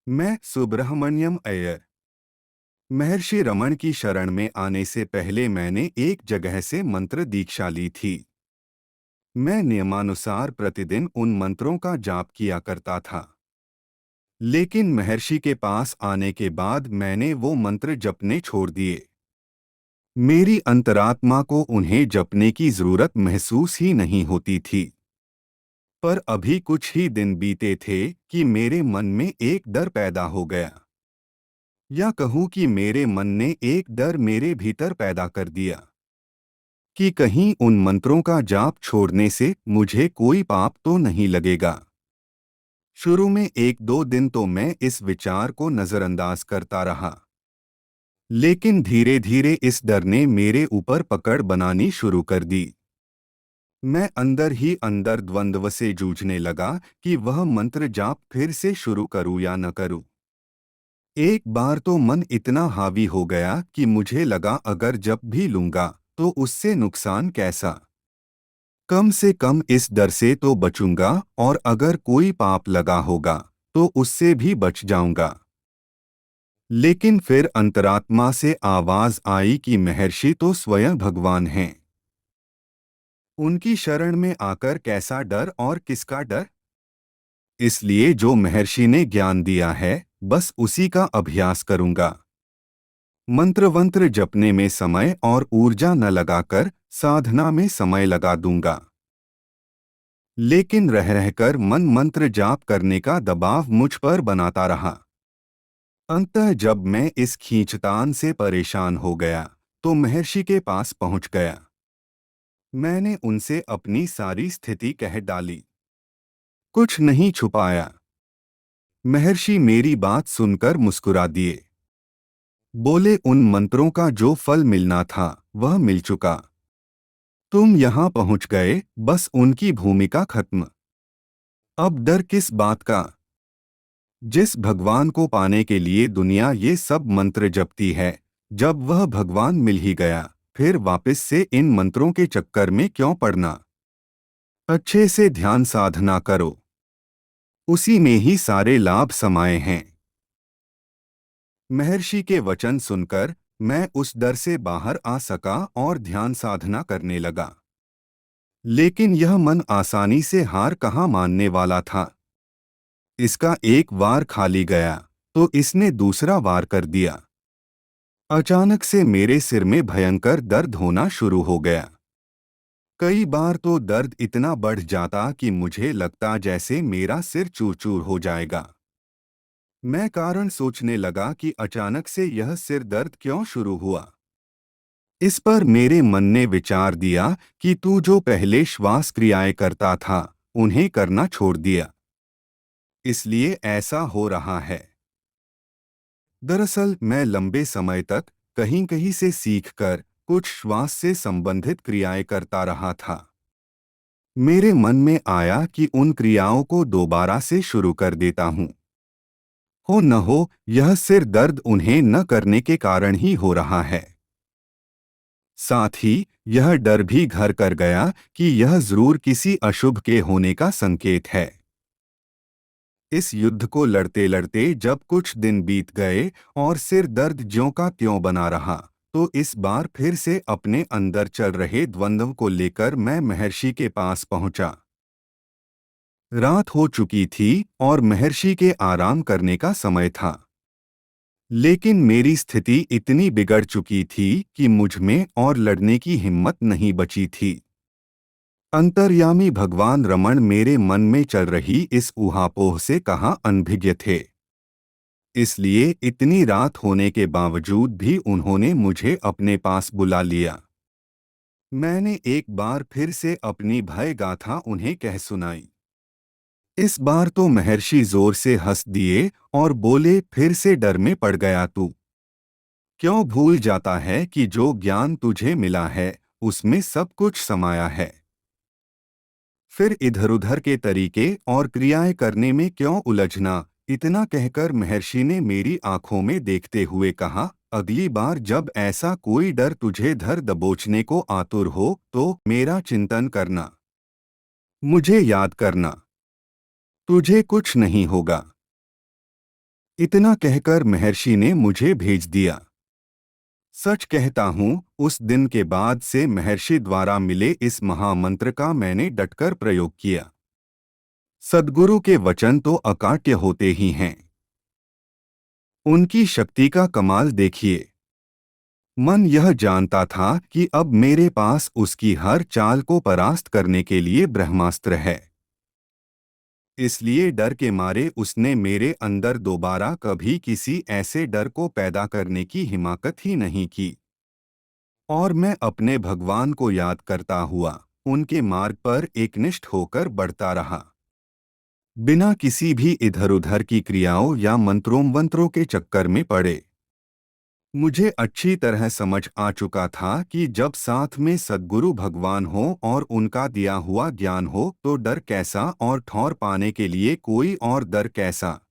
मैं सुब्रह्मण्यम अय्यर। महर्षि रमन की शरण में आने से पहले मैंने एक जगह से मंत्र दीक्षा ली थी। मैं नियमानुसार प्रतिदिन उन मंत्रों का जाप किया करता था। लेकिन महर्षि के पास आने के बाद मैंने वो मंत्र जपने छोड़ दिए। मेरी अंतरात्मा को उन्हें जपने की जरूरत महसूस ही नहीं होती थी। पर अभी कुछ ही दिन बीते थे कि मेरे मन में एक डर पैदा हो गया। या कहूँ कि मेरे मन ने एक डर मेरे भीतर पैदा कर दिया कि कहीं उन मंत्रों का जाप छोड़ने से मुझे कोई पाप तो नहीं लगेगा। शुरू में एक दो दिन तो मैं इस विचार को नजरअंदाज करता रहा, लेकिन धीरे धीरे इस डर ने मेरे ऊपर पकड़ बनानी शुरू कर दी। मैं अंदर ही अंदर द्वंद्व से जूझने लगा कि वह मंत्र जाप फिर से शुरू करूं या न करूं। एक बार तो मन इतना हावी हो गया कि मुझे लगा अगर जप भी लूंगा तो उससे नुकसान कैसा। कम से कम इस डर से तो बचूंगा, और अगर कोई पाप लगा होगा तो उससे भी बच जाऊंगा। लेकिन फिर अंतरात्मा से आवाज आई कि महर्षि तो स्वयं भगवान हैं। उनकी शरण में आकर कैसा डर और किसका डर। इसलिए जो महर्षि ने ज्ञान दिया है बस उसी का अभ्यास करूंगा। मंत्र वंत्र जपने में समय और ऊर्जा न लगाकर साधना में समय लगा दूंगा। लेकिन रह रहकर मन मंत्र जाप करने का दबाव मुझ पर बनाता रहा। अंततः जब मैं इस खींचतान से परेशान हो गया तो महर्षि के पास पहुंच गया। मैंने उनसे अपनी सारी स्थिति कह डाली। कुछ नहीं छुपाया। महर्षि मेरी बात सुनकर मुस्कुरा दिए। बोले उन मंत्रों का जो फल मिलना था वह मिल चुका। तुम यहाँ पहुँच गए, बस उनकी भूमिका खत्म। अब डर किस बात का। जिस भगवान को पाने के लिए दुनिया ये सब मंत्र जपती है, जब वह भगवान मिल ही गया फिर वापस से इन मंत्रों के चक्कर में क्यों पड़ना। अच्छे से ध्यान साधना करो, उसी में ही सारे लाभ समाये हैं। महर्षि के वचन सुनकर मैं उस डर से बाहर आ सका और ध्यान साधना करने लगा। लेकिन यह मन आसानी से हार कहाँ मानने वाला था। इसका एक वार खाली गया तो इसने दूसरा वार कर दिया। अचानक से मेरे सिर में भयंकर दर्द होना शुरू हो गया। कई बार तो दर्द इतना बढ़ जाता कि मुझे लगता जैसे मेरा सिर चूर चूर हो जाएगा। मैं कारण सोचने लगा कि अचानक से यह सिर दर्द क्यों शुरू हुआ। इस पर मेरे मन ने विचार दिया कि तू जो पहले श्वास क्रियाएं करता था उन्हें करना छोड़ दिया, इसलिए ऐसा हो रहा है। दरअसल मैं लंबे समय तक कहीं कहीं से सीखकर कुछ श्वास से संबंधित क्रियाएं करता रहा था। मेरे मन में आया कि उन क्रियाओं को दोबारा से शुरू कर देता हूँ। हो न हो यह सिर दर्द उन्हें न करने के कारण ही हो रहा है। साथ ही यह डर भी घर कर गया कि यह जरूर किसी अशुभ के होने का संकेत है। इस युद्ध को लड़ते लड़ते जब कुछ दिन बीत गए और सिर दर्द ज्यों का त्यों बना रहा, तो इस बार फिर से अपने अंदर चल रहे द्वंद्व को लेकर मैं महर्षि के पास पहुंचा। रात हो चुकी थी और महर्षि के आराम करने का समय था। लेकिन मेरी स्थिति इतनी बिगड़ चुकी थी कि मुझ में और लड़ने की हिम्मत नहीं बची थी। अंतर्यामी भगवान रमण मेरे मन में चल रही इस ऊहापोह से कहाँ अनभिज्ञ थे। इसलिए इतनी रात होने के बावजूद भी उन्होंने मुझे अपने पास बुला लिया। मैंने एक बार फिर से अपनी भय गाथा उन्हें कह सुनाई। इस बार तो महर्षि जोर से हंस दिए और बोले, फिर से डर में पड़ गया तू। क्यों भूल जाता है कि जो ज्ञान तुझे मिला है उसमें सब कुछ समाया है। फिर इधर-उधर के तरीके और क्रियाएं करने में क्यों उलझना। इतना कहकर महर्षि ने मेरी आंखों में देखते हुए कहा, अगली बार जब ऐसा कोई डर तुझे धर दबोचने को आतुर हो तो मेरा चिंतन करना, मुझे याद करना, तुझे कुछ नहीं होगा। इतना कहकर महर्षि ने मुझे भेज दिया। सच कहता हूँ, उस दिन के बाद से महर्षि द्वारा मिले इस महामंत्र का मैंने डटकर प्रयोग किया। सद्गुरु के वचन तो अकाट्य होते ही हैं। उनकी शक्ति का कमाल देखिए। मन यह जानता था कि अब मेरे पास उसकी हर चाल को परास्त करने के लिए ब्रह्मास्त्र है। इसलिए डर के मारे उसने मेरे अंदर दोबारा कभी किसी ऐसे डर को पैदा करने की हिम्मत ही नहीं की। और मैं अपने भगवान को याद करता हुआ उनके मार्ग पर एकनिष्ठ होकर बढ़ता रहा, बिना किसी भी इधर-उधर की क्रियाओं या मंत्रों के चक्कर में पड़े। मुझे अच्छी तरह समझ आ चुका था कि जब साथ में सद्गुरु भगवान हो और उनका दिया हुआ ज्ञान हो तो डर कैसा और ठौर पाने के लिए कोई और दर कैसा।